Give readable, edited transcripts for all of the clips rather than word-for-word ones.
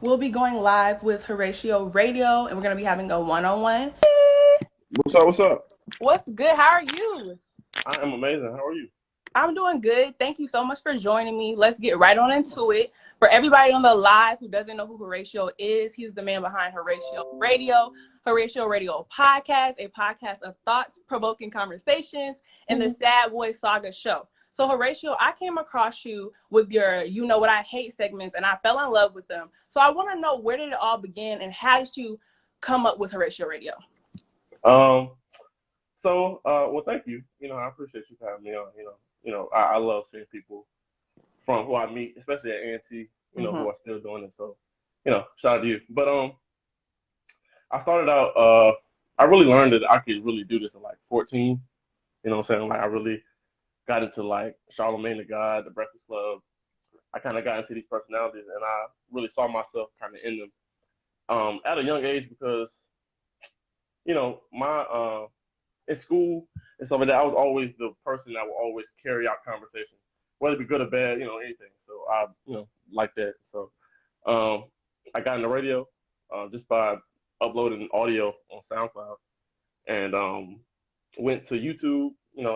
We'll be going live with Horatio Radio, and we're going to be having a one-on-one. What's up? What's up? What's good? How are you? I am amazing. How are you? I'm doing good. Thank you so much for joining me. Let's get right on into it. For everybody on the live who doesn't know who Horatio is, he's the man behind Horatio Radio, Horatio Radio Podcast, a podcast of thoughts-provoking conversations, and the Sad Boy Saga show. So Horatio, I came across you with your You Know What I Hate segments, and I fell in love with them. So I want to know, where did it all begin, and how did you come up with Horatio Radio? Well, thank you. I appreciate you having me on. I love seeing people from who I meet, especially at A&T, who are still doing it. So, shout out to you. But I started out. I really learned that I could really do this at like 14. You know what I'm saying? Like I really got into like Charlamagne the God, The Breakfast Club. I kind of got into these personalities, and I really saw myself kind of in them at a young age because, my in school and stuff like that, I was always the person that would always carry out conversation, whether it be good or bad, anything. So I, like that. So I got in the radio just by uploading audio on SoundCloud and went to YouTube,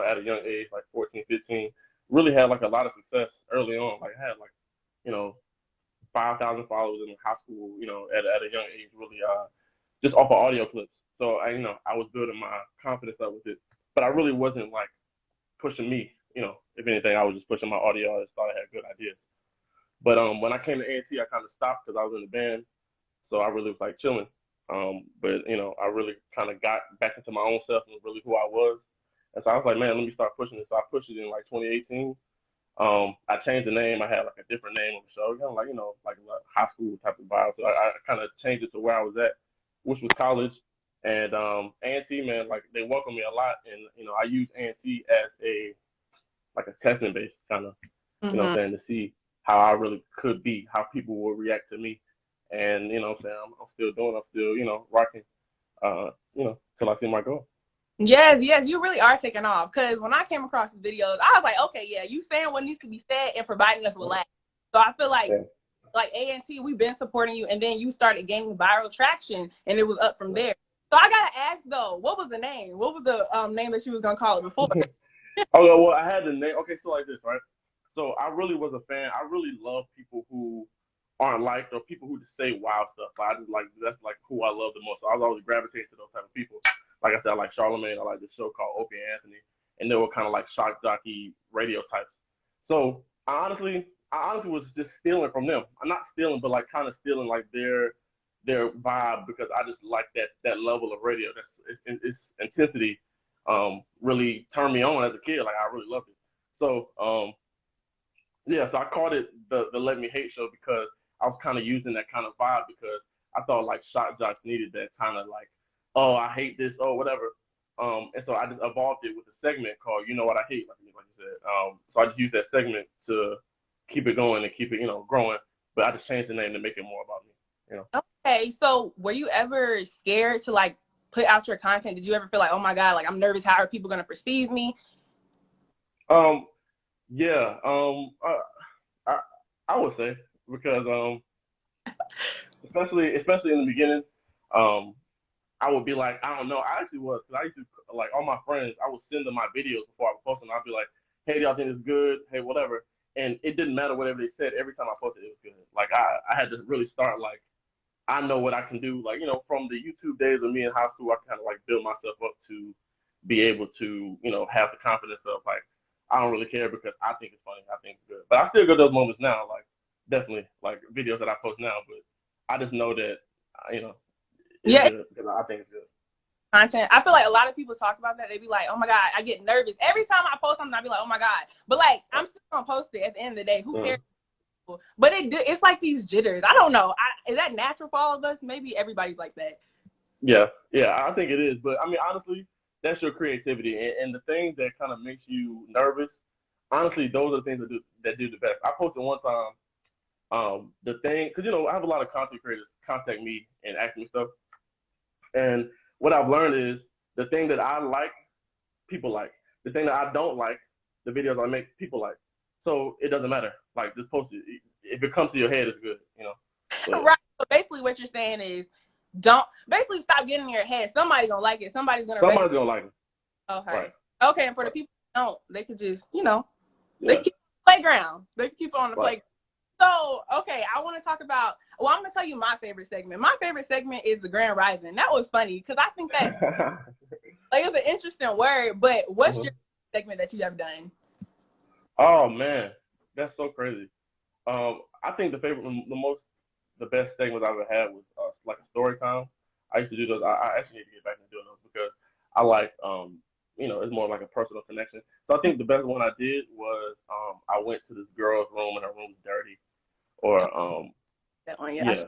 at a young age, like 14, 15. Really had like a lot of success early on. Like I had like, 5,000 followers in high school, at a young age, really just off of audio clips. So I was building my confidence up with it, but I really wasn't like pushing me. If anything, I was just pushing my audio. I just thought I had good ideas. But when I came to A&T, I kind of stopped because I was in the band, so I really was like chilling. But I really kind of got back into my own self and really who I was. And so I was like, man, let me start pushing it. So I pushed it in like 2018. I changed the name. I had like a different name on the show, like a high school type of vibe. So I kind of changed it to where I was at, which was college. And A&T, man, like they welcome me a lot, and I use A&T as a testing base kind of, what I'm saying, to see how I really could be, how people will react to me, and what I'm saying, I'm still doing, I'm still rocking, till I see my goal. Yes, you really are taking off. Because when I came across the videos, I was like, okay, yeah, you saying what needs to be said and providing us with laughs. So I feel like A&T, we've been supporting you, and then you started gaining viral traction, and it was up from there. So I gotta ask though, what was the name? What was the name that you was gonna call it before? Oh well, I had the name. Okay, so like this, right? So I really was a fan. I really love people who aren't liked or people who just say wild stuff. I just like that's like who I love the most. So I was always gravitating to those type of people. Like I said, I like Charlamagne. I like this show called Opie and Anthony, and they were kind of like shock jockey radio types. So I honestly was just stealing from them. I'm not stealing, but like kind of stealing like their vibe because I just like that level of radio. Its intensity really turned me on as a kid. Like I really loved it. So so I called it the Let Me Hate Show because I was kind of using that kind of vibe because I thought like shock jocks needed that kind of like, oh, I hate this, oh whatever. And so I just evolved it with a segment called You Know What I Hate, like you said. So I just used that segment to keep it going and keep it growing. But I just changed the name to make it more about me. Okay, so were you ever scared to like put out your content? Did you ever feel like, oh my God, like I'm nervous, how are people gonna perceive me? Yeah. I would say because especially in the beginning, I would be like, I don't know. I actually was because I used to like all my friends. I would send them my videos before I would post them. I'd be like, hey, y'all think it's good? Hey, whatever. And it didn't matter whatever they said. Every time I posted, it was good. Like I had to really start like I know what I can do. Like from the YouTube days of me in high school, I kind of like build myself up to be able to have the confidence of like I don't really care because I think it's funny. I think it's good. But I still get those moments now. Like definitely like videos that I post now. But I just know that it's good because I think it's good. Content. I feel like a lot of people talk about that. They be like, oh my God, I get nervous. Every time I post something, I be like, oh my God. But like, I'm still gonna post it at the end of the day. Who cares? But it's like these jitters. I don't know. Is that natural for all of us? Maybe everybody's like that. Yeah, I think it is. But I mean, honestly, that's your creativity and the things that kind of makes you nervous. Honestly, those are the things that do the best. I posted one time the thing because I have a lot of content creators contact me and ask me stuff, and what I've learned is the thing that I like, people like. The thing that I don't like, the videos I make, people like. So it doesn't matter. Like just post it. If it comes to your head, it's good. So, right. basically what you're saying is don't basically stop getting in your head. Somebody's gonna like it. Somebody's gonna Somebody's gonna like it. Okay. Right. Okay, and for the people who don't, they could just, you know, Yeah. they keep on the playground. They keep on the Right. playground. So, okay, I want to talk about, well, I'm going to tell you my favorite segment. My favorite segment is the Grand Rising. That was funny because I think that, like, it's an interesting word, but what's your segment that you have done? Oh, man. That's so crazy. I think the best segments I've ever had was like a story time. I used to do those. I actually need to get back into doing those because I like, you know, it's more like a personal connection. So I think the best one I did was I went to this girl's room and her room was dirty. Or that one, yeah.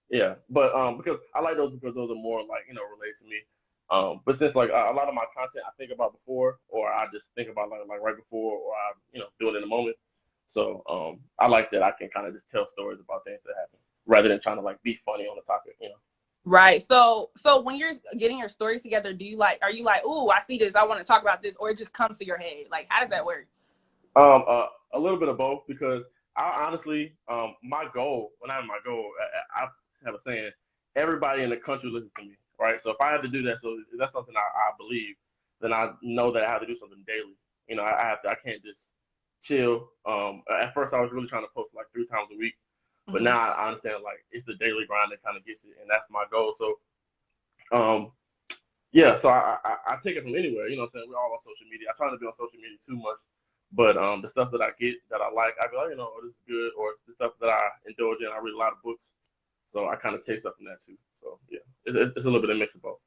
Yeah. But because I like those because those are more like, you know, related to me. But since like a lot of my content I think about before, or I just think about like right before, or I, you know, do it in a moment. So I like that I can kind of just tell stories about things that happen rather than trying to like be funny on the topic, you know. Right. So when you're getting your stories together, are you like, ooh, I see this, I want to talk about this, or it just comes to your head? Like, how does that work? A little bit of both because I honestly, my goal, well, not my goal, I have a saying, everybody in the country listens to me, right? So if I had to do that, so if that's something I believe, then I know that I have to do something daily. You know, I can't just chill. At first I was really trying to post like 3 times a week, but now I understand like it's the daily grind that kind of gets it, and that's my goal. So, yeah, so I take it from anywhere. You know what I'm saying? We're all on social media. I try not to be on social media too much. But the stuff that I get that I like, I be like, you know, oh, this is good. Or the stuff that I indulge in, I read a lot of books. So I kind of take stuff from that too. So yeah, it's a little bit of mix of both.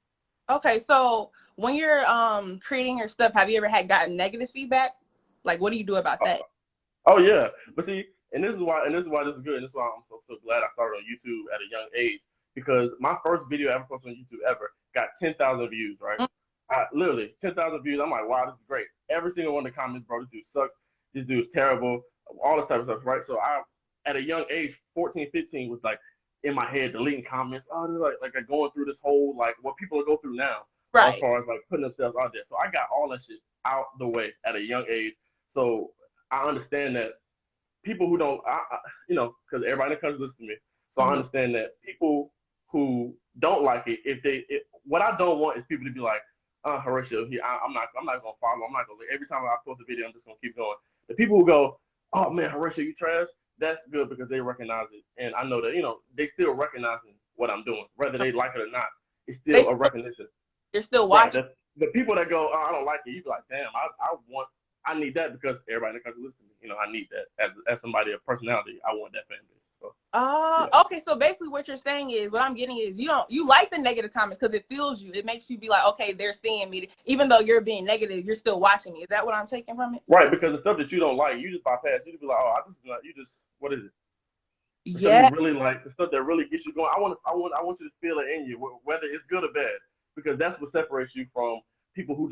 Okay, so when you're creating your stuff, have you ever gotten negative feedback? Like, what do you do about that? Oh yeah, but see, and this is why this is good. And this is why I'm so glad I started on YouTube at a young age because my first video I ever posted on YouTube ever got 10,000 views, right? Literally 10,000 views. I'm like, wow, this is great. Every single one of the comments, bro, this dude sucks. This dude's terrible. All this type of stuff, right? So I, at a young age, 14, 15, was like in my head deleting comments. Oh, like going through this whole like what people go through now, right? As far as like putting themselves out there. So I got all that shit out the way at a young age. So I understand that people who don't, you know, because everybody in the country listens to me. So I understand that people who don't like it, what I don't want is people to be like, Horatio, I'm not gonna follow. I'm not gonna. Every time I post a video, I'm just gonna keep going. The people who go, oh man, Horatio, you trash. That's good because they recognize it, and I know that, you know, they still recognizing what I'm doing, whether they like it or not. It's still a recognition. You're still watching. Right. The people that go, oh, I don't like it, you be like, damn, I need that because everybody in the country listens to me. You know, I need that as somebody of personality. I want that fan base. So, yeah. Okay. So basically, what you're saying is, what I'm getting is, you like the negative comments because it fuels you. It makes you be like, okay, they're seeing me. Even though you're being negative, you're still watching me. Is that what I'm taking from it? Right, because the stuff that you don't like, you just bypass. You just be like, oh, what is it? Yeah. You really like the stuff that really gets you going. I want you to feel it in you, whether it's good or bad, because that's what separates you from people who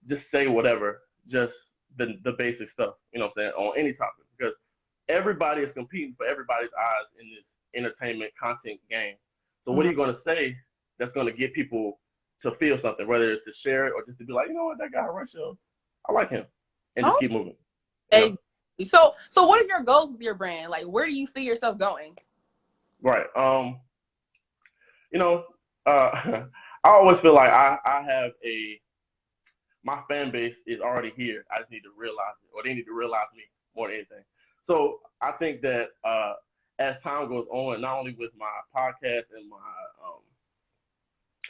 just say whatever, just the basic stuff. You know what I'm saying, on any topic, because everybody is competing for everybody's eyes in this entertainment content game. So what are you going to say that's going to get people to feel something, whether it's to share it or just to be like, you know what, that guy Horatio, I like him, and just keep moving. You know? So what are your goals with your brand? Like, where do you see yourself going? Right. You know, I always feel like I have my fan base is already here. I just need to realize it, or they need to realize me more than anything. So I think that as time goes on, not only with my podcast and my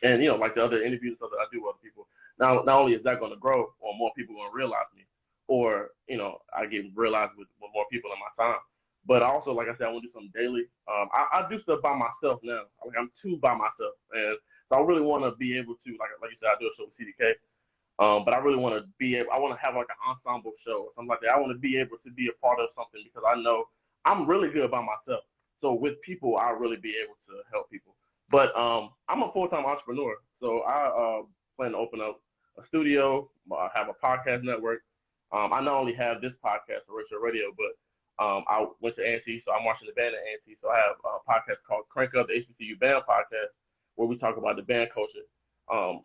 and, you know, like the other interviews that I do with other people, not only is that going to grow, or more people going to realize me, or, you know, I get realized with more people in my time. But also, like I said, I want to do something daily. I do stuff by myself now. Like, I'm too by myself, and so I really want to be able to, like you said, I do a show with CDK. But I really want to I want to have like an ensemble show or something like that. I want to be able to be a part of something because I know I'm really good by myself. So with people, I'll really be able to help people. But I'm a full-time entrepreneur. So I plan to open up a studio, have a podcast network. I not only have this podcast, HORATIO Radio, but I went to A&T'S, so I'm watching the band at A&T'S. So I have a podcast called Crank Up, the HBCU Band Podcast, where we talk about the band culture.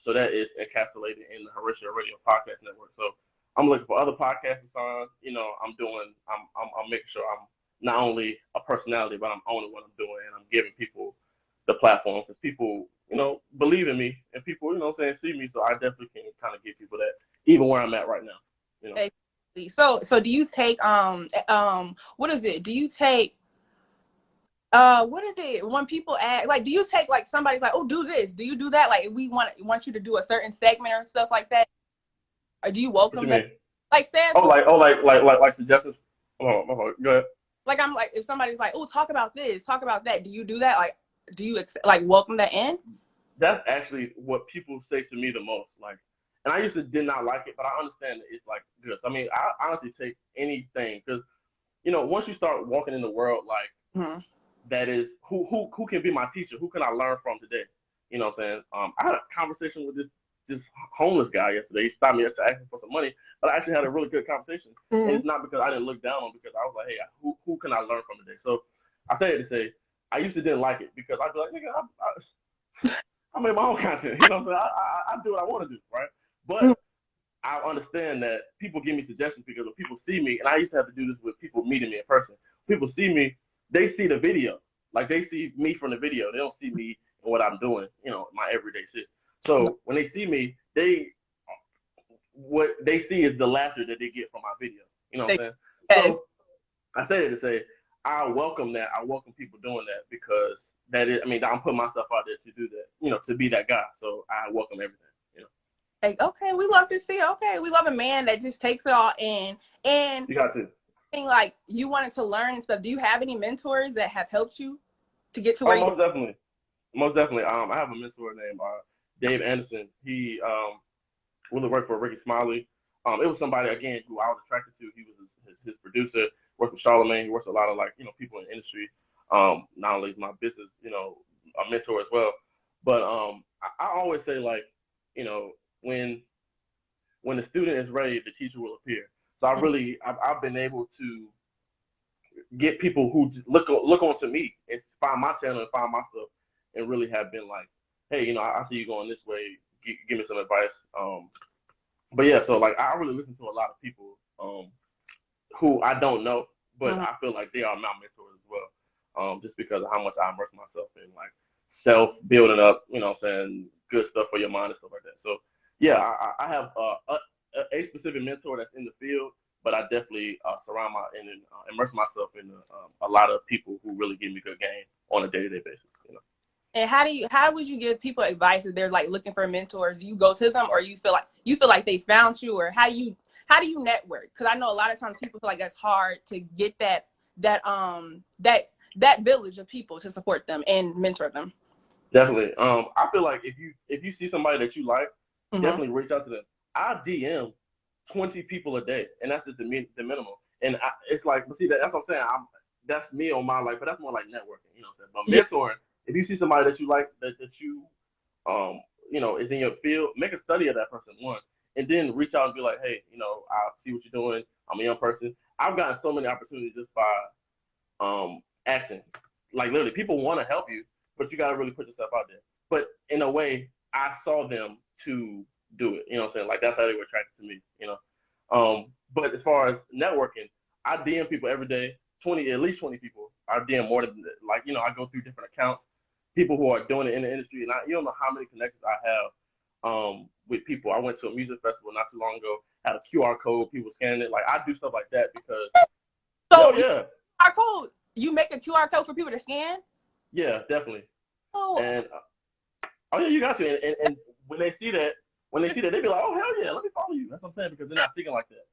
So that is encapsulated in the HORATIO Radio Podcast Network. So I'm looking for other podcasts to sign. You know, I'm making sure I'm not only a personality, but I'm owning what I'm doing, and I'm giving people platform because people, believe in me and people, see me. So I definitely can kind of get people that even where I'm at right now. Exactly. So do you take what is it? Do you take what is it when people ask, like, do you take like somebody's like, oh, do this, do you do that, like we want you to do a certain segment or stuff like that, or do you What welcome you that, mean? like say Like suggestions. Go ahead. like I'm like if somebody's like, oh, talk about this, talk about that, do you do that, like do you like welcome that in? That's actually what people say to me the most. Like, and I used to did not like it, but I understand that it's like this. I mean, I honestly take anything because once you start walking in the world like Mm-hmm. that is who can be my teacher? Who can I learn from today? You know what I'm saying? I had a conversation with this homeless guy yesterday. He stopped me after asking for some money, but I actually had a really good conversation. And Mm-hmm. it's not because I didn't look down on him, because I was like, hey, who can I learn from today? So I say it to say I used to didn't like it because I'd be like, nigga, I make my own content. You know what I'm saying? I do what I want to do, right? But I understand that people give me suggestions because when people see me, and I used to have to do this with people meeting me in person. People see me, they see the video. Like they see me from the video. They don't see me and what I'm doing, my everyday shit. So when they see me, what they see is the laughter that they get from my video. You know what I'm saying? Yes. So I say it to say I welcome that. I welcome people doing that because that is, I mean, I'm putting myself out there to do that, to be that guy. So I welcome everything. Like, okay, we love to see. Okay, we love a man that just takes it all in. And you got to. Like you wanted to learn and stuff. Do you have any mentors that have helped you to get to where Most definitely. Most definitely. I have a mentor named Dave Anderson. He really worked for Ricky Smiley. It was somebody again who I was attracted to. He was his producer. Worked with Charlemagne. He works with a lot of people in the industry. Not only is my business a mentor as well, but I always say when the student is ready, the teacher will appear. So I've been able to get people who look onto me and find my channel and find my stuff and really have been like, hey, I see you going this way. Give me some advice. But yeah, so like I really listen to a lot of people who I don't know, but I feel like they are my mentors as well. Just because of how much I immerse myself in like self building up, good stuff for your mind and stuff like that. So yeah, I have a specific mentor that's in the field, but I definitely surround and immerse myself in a lot of people who really give me good game on a day-to-day basis. And how would you give people advice if they're like looking for mentors? Do you go to them, or you feel like they found you, or how do you network? Because I know a lot of times people feel like that's hard to get that village of people to support them and mentor them. Definitely. I feel like if you see somebody that you like, definitely reach out to them. I DM 20 people a day, and that's just the minimum. And it's like, but see, that's what I'm saying. That's me on my life, but that's more like networking, But mentoring, if you see somebody that you like, that you, is in your field, make a study of that person, one, and then reach out and be like, hey, I see what you're doing. I'm a young person. I've gotten so many opportunities just by action. Like literally, people want to help you, but you got to really put yourself out there. But in a way, I saw them to do it. You know what I'm saying? Like that's how they were attracted to me. But as far as networking, I DM people every day, at least 20 people. I DM more than I go through different accounts, people who are doing it in the industry, and you don't know how many connections I have with people. I went to a music festival not too long ago, had a QR code, people scanning it. Like I do stuff like that because. So QR code, you make a QR code for people to scan? Yeah, definitely. Oh. And oh yeah, you got to. And when they see that, they be like, oh hell yeah, let me follow you. That's what I'm saying, because they're not thinking like that.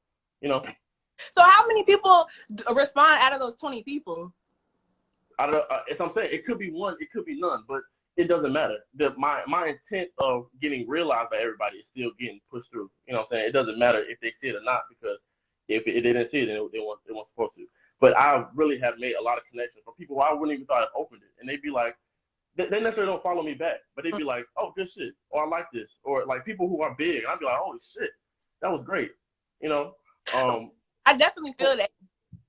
So how many people respond out of those 20 people? I don't know. As I'm saying, it could be one, it could be none, but it doesn't matter. My intent of getting realized by everybody is still getting pushed through. You know what I'm saying? It doesn't matter if they see it or not, because if they didn't see it, then they weren't supposed to. But I really have made a lot of connections from people who I wouldn't even thought had opened it, and they'd be like, they necessarily don't follow me back, but they'd be like, oh, good shit, or I like this, or like people who are big, and I'd be like, holy shit, that was great. I definitely feel that.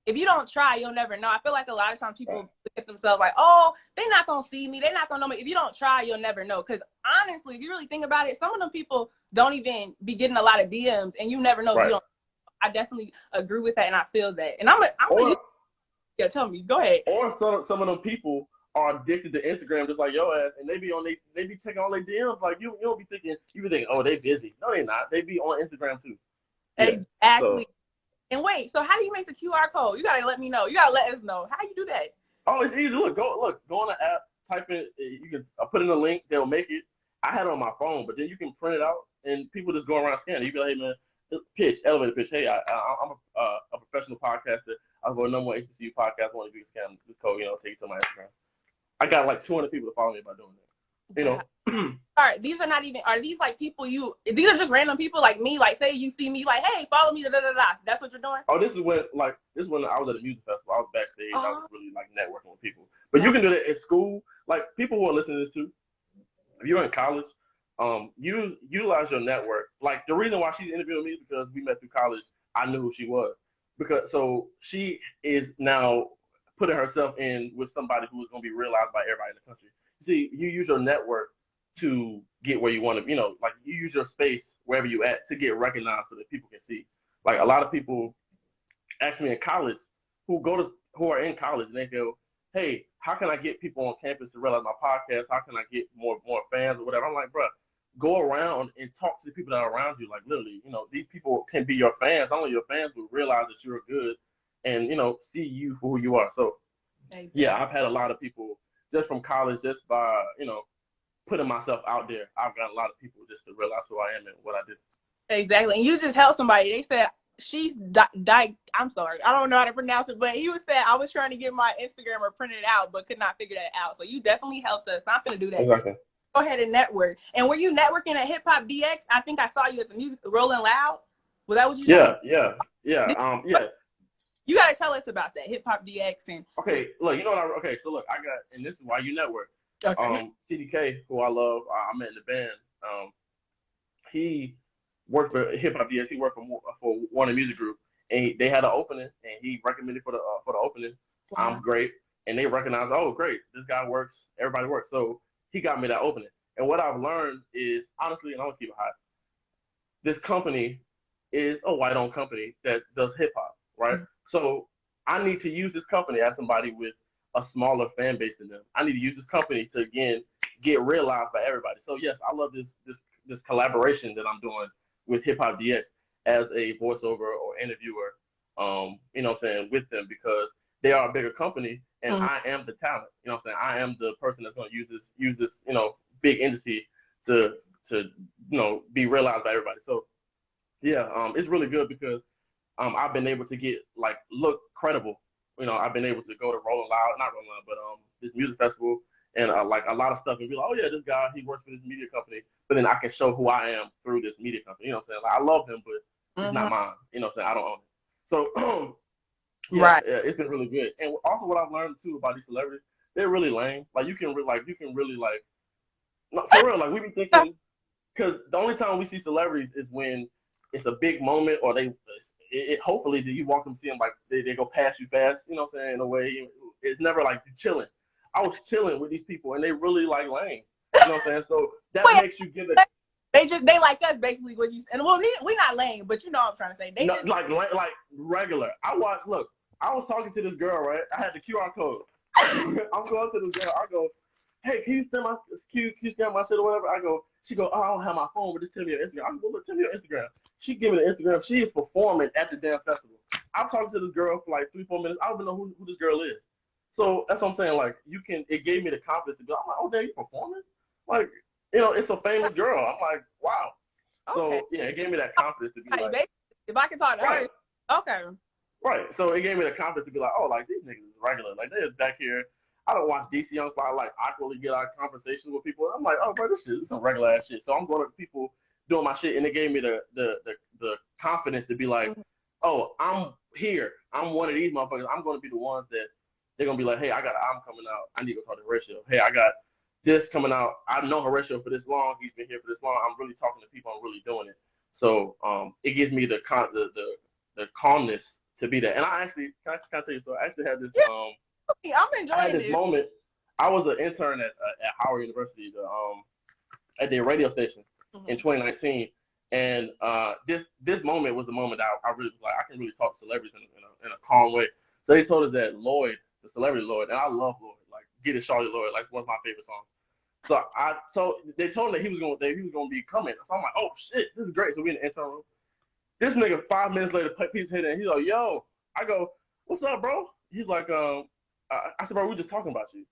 If you don't try, you'll never know. I feel like a lot of times people look at themselves like, oh, they're not going to see me. They're not going to know me. If you don't try, you'll never know. Because honestly, if you really think about it, some of them people don't even be getting a lot of DMs, and you never know if you don't. I definitely agree with that, and I feel that. And I'm yeah, tell me. Go ahead. Or some of them people are addicted to Instagram just like your ass, and they be checking all their DMs. Like you don't be thinking, you be thinking, oh, they busy. No, they not. They be on Instagram too. Yeah. Exactly. So, And wait, so how do you make the QR code? You gotta let me know. You gotta let us know. How you do that? oh, it's easy. Look, go on the app, type in. You can put in a link. They'll make it. I had it on my phone, but then you can print it out, and people just go around scanning. You be like, hey man, pitch, elevator pitch. Hey, I'm a professional podcaster. I go number one HBCU podcast. I want to do scan this code. Take it to my Instagram. I got like 200 people to follow me by doing that. All right, these are not even. Are these like people These are just random people like me. Like, say you see me, like, hey, follow me. Da da da da. That's what you're doing. Oh, this is when I was at a music festival. I was backstage. I was really like networking with people. But you can do that at school. Like people who are listening to this too. If you're in college, utilize your network. Like the reason why she's interviewing me is because we met through college. I knew who she was so she is now putting herself in with somebody who is going to be realized by everybody in the country. See, you use your network to get where you want to, like you use your space wherever you at to get recognized so that people can see. Like a lot of people ask me in college who are in college and they go, hey, how can I get people on campus to realize my podcast? How can I get more fans or whatever? I'm like, bro, go around and talk to the people that are around you. Like literally, these people can be your fans. Only your fans will realize that you're good and, see you for who you are. So yeah, I've had a lot of people just from college, just by, putting myself out there. I've got a lot of people just to realize who I am and what I do. Exactly. And you just helped somebody. They said she's I'm sorry, I don't know how to pronounce it, but he said I was trying to get my Instagram or print it out, but could not figure that out. So you definitely helped us. I'm gonna do that. Exactly. Go ahead and network. And were you networking at HipHopDX? I think I saw you at the music Rolling Loud. Was that what you said? Yeah. You gotta tell us about that HipHopDX and. Okay, look, so look, I got, and this is why you network. Okay. CDK, who I love, I met in the band. He worked for HipHopDX. He worked for Warner Music Group, and they had an opening, and he recommended for the opening. Wow. I'm great, and they recognized, oh, great, this guy works. Everybody works. So he got me that opening. And what I've learned is, honestly, and I'm gonna keep it hot, this company is a white-owned company that does hip hop, right? Mm-hmm. So I need to use this company as somebody with a smaller fan base than them. I need to use this company to again get realized by everybody. So yes, I love this collaboration that I'm doing with HipHopDX as a voiceover or interviewer. With them because they are a bigger company and I am the talent. I am the person that's going to use this big entity to be realized by everybody. So yeah, it's really good because I've been able to look credible. I've been able to go to not Rolling Loud, but this music festival and like a lot of stuff and be like, oh yeah, this guy, he works for this media company, but then I can show who I am through this media company. Like, I love him, but it's not mine. I don't own it. So yeah, it's been really good. And also what I've learned too about these celebrities, they're really lame. Like you can really no, for real, like we be thinking, because the only time we see celebrities is when it's a big moment or hopefully you walk them, see them, like they go past you fast, in a way. It's never like you're chilling. I was chilling with these people and they really like lame. So that makes you give it. They like us basically what you and we not lame, but what I'm trying to say. They just like regular. I was talking to this girl, right? I had the QR code. I'm going to this girl. I go, hey, can you scan my shit or whatever? She go, oh, I don't have my phone, but just tell me your Instagram. I go, look, tell me your Instagram. She give me the Instagram. She is performing at the damn festival. I'm talking to this girl for like 3-4 minutes. I don't even know who this girl is. So that's what I'm saying. Like it gave me the confidence to be like, oh, damn, you performing? Like, it's a famous girl. I'm like, wow. Okay. So yeah, it gave me that confidence to be like, if I can talk to her, okay. Right. So it gave me the confidence to be like, oh, like these niggas is regular. Like they're back here. I don't watch DC Young Fly like awkwardly get out of conversations with people. I'm like, oh, bro, this is some regular ass shit. So I'm going to people doing my shit, and it gave me the confidence to be like, oh, I'm here. I'm one of these motherfuckers. I'm going to be the ones that they're going to be like, hey, I got an album coming out. I need to talk to Horatio. Hey, I got this coming out. I know Horatio for this long. He's been here for this long. I'm really talking to people. I'm really doing it. So it gives me the calmness to be there. And I actually, can I tell you so? I actually had this. I'm enjoying this moment. I was an intern at Howard University, at their radio station in 2019, and this moment was the moment that I really was like, I can really talk to celebrities in a calm way. So they told us that Lloyd, the celebrity Lloyd, and I love Lloyd, like Get It Charlotte Lloyd. Like, it's one of my favorite songs. So they told him that he was gonna be coming. So I'm like, oh shit, this is great. So we in the intern room. This nigga 5 minutes later put his head in. He's like, yo. I go, what's up, bro? He's like, I said, bro, we just talking about you.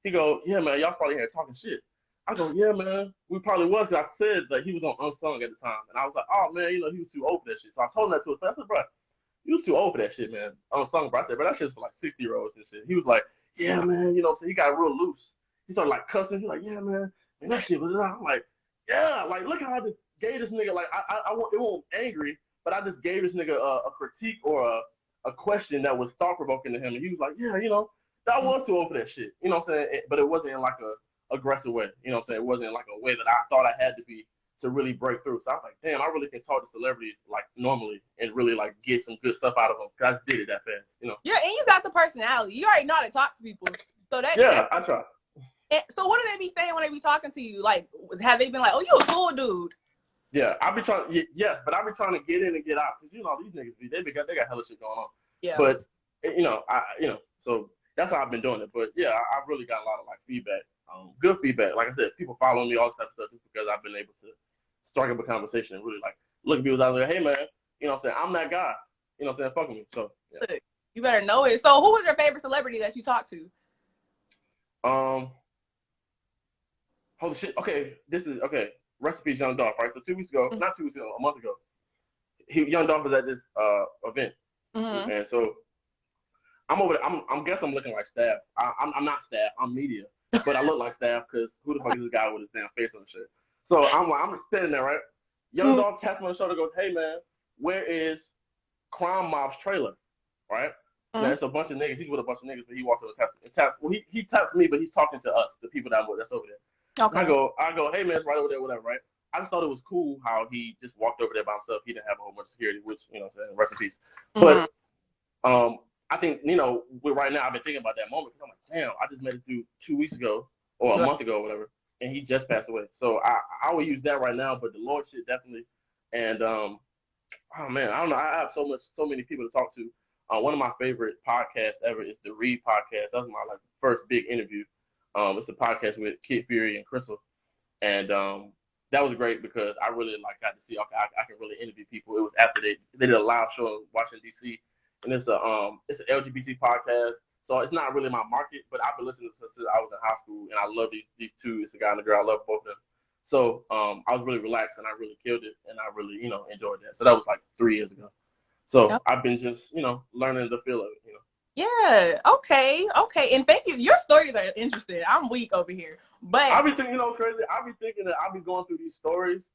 He go, yeah, man, y'all probably here talking shit. I go, yeah, man, we probably was. Cause I said that he was on Unsung at the time, and I was like, oh man, he was too old for that shit. So I told him that to his face. I said, bro, you too old for that shit, man. Unsung, bro. I said, bro, that shit's for like 60-year-olds and shit. He was like, yeah, man, so he got real loose. He started like cussing. He's like, yeah, man, that shit was. I'm like, yeah, like look how I just gave this nigga like I it wasn't angry, but I just gave this nigga a critique or a question that was thought provoking to him, and he was like, yeah, that was too old for that shit. You know what I'm saying? But it wasn't in like a aggressive way. You know what I'm saying? It wasn't like a way that I thought I had to be to really break through. So I was like, damn, I really can talk to celebrities like normally and really like get some good stuff out of them. Cause I just did it that fast, Yeah, and you got the personality. You already know how to talk to people. So I try. So what do they be saying when they be talking to you? Like, have they been like, oh, you a cool dude? Yeah, I be trying. Yes, but I be trying to get in and get out because these niggas they got hella shit going on. Yeah. But so that's how I've been doing it. But yeah, I really got a lot of like feedback, good feedback. Like I said, people following me, all this type of stuff, just because I've been able to strike up a conversation and really like look at people out there. Hey man, what I'm saying, I'm that guy. What I'm saying, fuck with me. So yeah. You better know it. So who was your favorite celebrity that you talked to? Holy shit. Okay, Rest in peace, Young Dolph. Right. So 2 weeks ago, not 2 weeks ago, a month ago, Young Dolph was at this event, and so I'm over there. I'm guess I'm looking like staff. I'm not staff. I'm media, but I look like staff because who the fuck is this guy with his damn face on the shit? So I'm just sitting there, right? Young Dolph taps me on the shoulder, goes, "Hey man, where is Crime Mob's trailer?" Right? Now it's a bunch of niggas. He's with a bunch of niggas, but he walks over and taps. Well, he taps me, but he's talking to us, the people that's over there. Okay. I go, hey man, it's right over there, whatever, right? I just thought it was cool how he just walked over there by himself. He didn't have a whole bunch of security, which, what I'm saying, rest in peace. But I think, right now I've been thinking about that moment because I'm like, damn, I just made it through 2 weeks ago or a month ago or whatever, and he just passed away. So I will use that right now, but the Lord shit definitely. And oh man, I don't know. I have so many people to talk to. One of my favorite podcasts ever is the Read podcast. That was my like first big interview. It's a podcast with Kid Fury and Crystal, and that was great because I really got to see I can really interview people. It was after they did a live show in Washington D.C. and it's an LGBT podcast, so it's not really my market, but I've been listening to it since I was in high school, and I love these two. It's a guy and a girl. I love both of them. So I was really relaxed and I really killed it, and I really enjoyed that. So that was like 3 years ago. So I've been just learning the feel of it. Yeah. Okay. And thank you. Your stories are interesting. I'm weak over here, but I be thinking, crazy. I be thinking that I be going through these stories,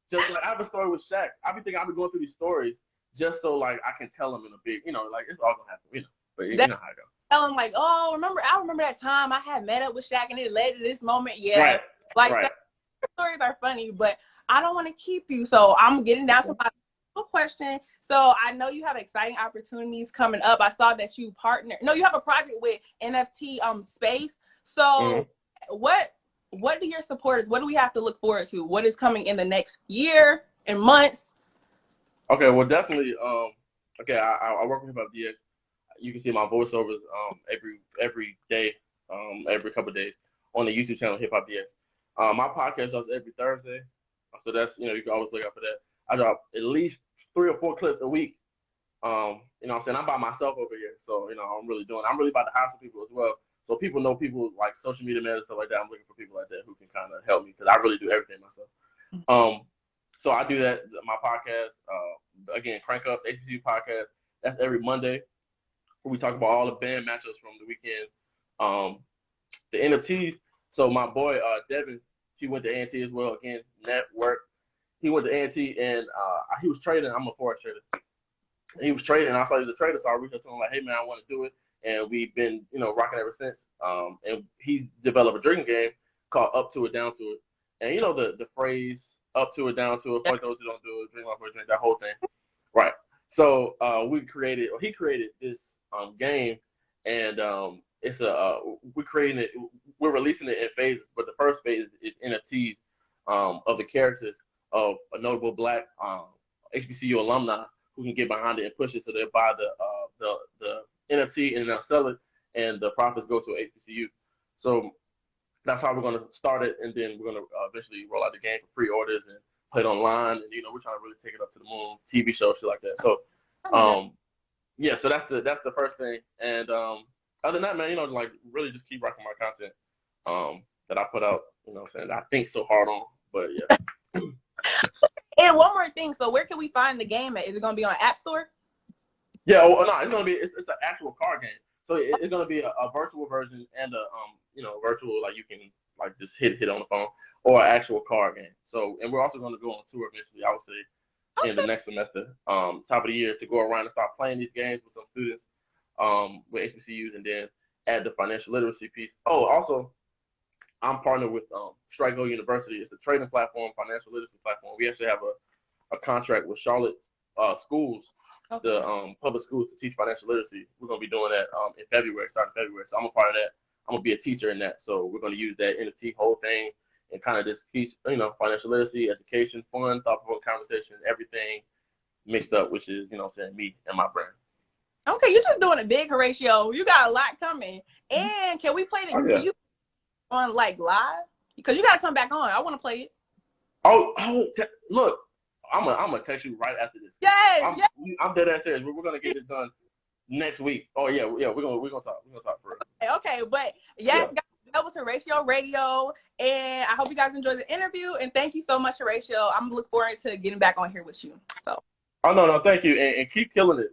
just like I have a story with Shaq. I be thinking I be going through these stories just so like I can tell them in a big, like it's all gonna happen, But you know how it goes. Tell them like, oh, I remember that time I had met up with Shaq and it led to this moment. Yeah. Right. That stories are funny, but I don't want to keep you, so I'm getting down to my question. So I know you have exciting opportunities coming up. I saw that you have a project with NFT Space. So what do your supporters, what do we have to look forward to? What is coming in the next year and months? Okay, well definitely I work with HipHopDX. You can see my voiceovers every day, every couple of days on the YouTube channel HipHopDX. My podcast does every Thursday. So that's you can always look out for that. I drop at least 3 or 4 clips a week. What I'm saying? I'm by myself over here. So, I'm really about to hire some people as well. So people know people like social media managers, stuff like that. I'm looking for people like that who can kind of help me because I really do everything myself. So I do that, my podcast, again, Crank Up, HBCU podcast. That's every Monday where we talk about all the band matchups from the weekend. The NFTs. So my boy, Devin, he went to A&T as well. Again, network. He went to A&T and he was trading. I'm a forex trader. He was trading. And I saw he was a trader, so I reached out to him like, "Hey man, I want to do it." And we've been, rocking ever since. And he's developed a drinking game called Up to It, Down to It. And the phrase "up to it, down to it," fuck those who don't do it, drink my first drink, that whole thing, right? So he created this game, and we're releasing it in phases. But the first phase is NFTs of the characters of a notable Black HBCU alumni who can get behind it and push it, so they'll buy the NFT and they'll sell it, and the profits go to HBCU. So that's how we're going to start it, and then we're going to eventually roll out the game for pre-orders and play it online. And we're trying to really take it up to the moon, TV show, shit like that. So, yeah, so that's the first thing. And other than that, man, like really just keep rocking my content that I put out. What I'm saying, I think so hard on, but yeah. And one more thing. So where can we find the game at? Is it going to be on App Store? Yeah, no, it's gonna be it's an actual card game. So it's gonna be a virtual version and a virtual, like you can like just hit on the phone, or an actual card game. So, and we're also gonna go on tour eventually, I would say, in the next semester, top of the year, to go around and start playing these games with some students, with HBCUs, and then add the financial literacy piece. Oh, also, I'm partnered with Strike University. It's a trading platform, financial literacy platform. We actually have a contract with Charlotte schools. The public schools to teach financial literacy. We're going to be doing that in February, starting February. So I'm a part of that. I'm going to be a teacher in that. So we're going to use that NFT whole thing and kind of just teach, financial literacy, education, fun, thoughtful conversation, everything mixed up, which is, me and my brand. Okay, you're just doing a big, Horatio. You got a lot coming. And can we play the can you on like live? Because you got to come back on. I want to play it. Look. I'm gonna text you right after this. Yes, I'm dead ass serious. We're gonna get this done next week. Oh yeah. We're gonna talk. We're gonna talk for real. Okay, but yes, guys, that was Horatio Radio, and I hope you guys enjoyed the interview. And thank you so much, Horatio. I'm looking forward to getting back on here with you. So. Oh no, thank you, and keep killing it.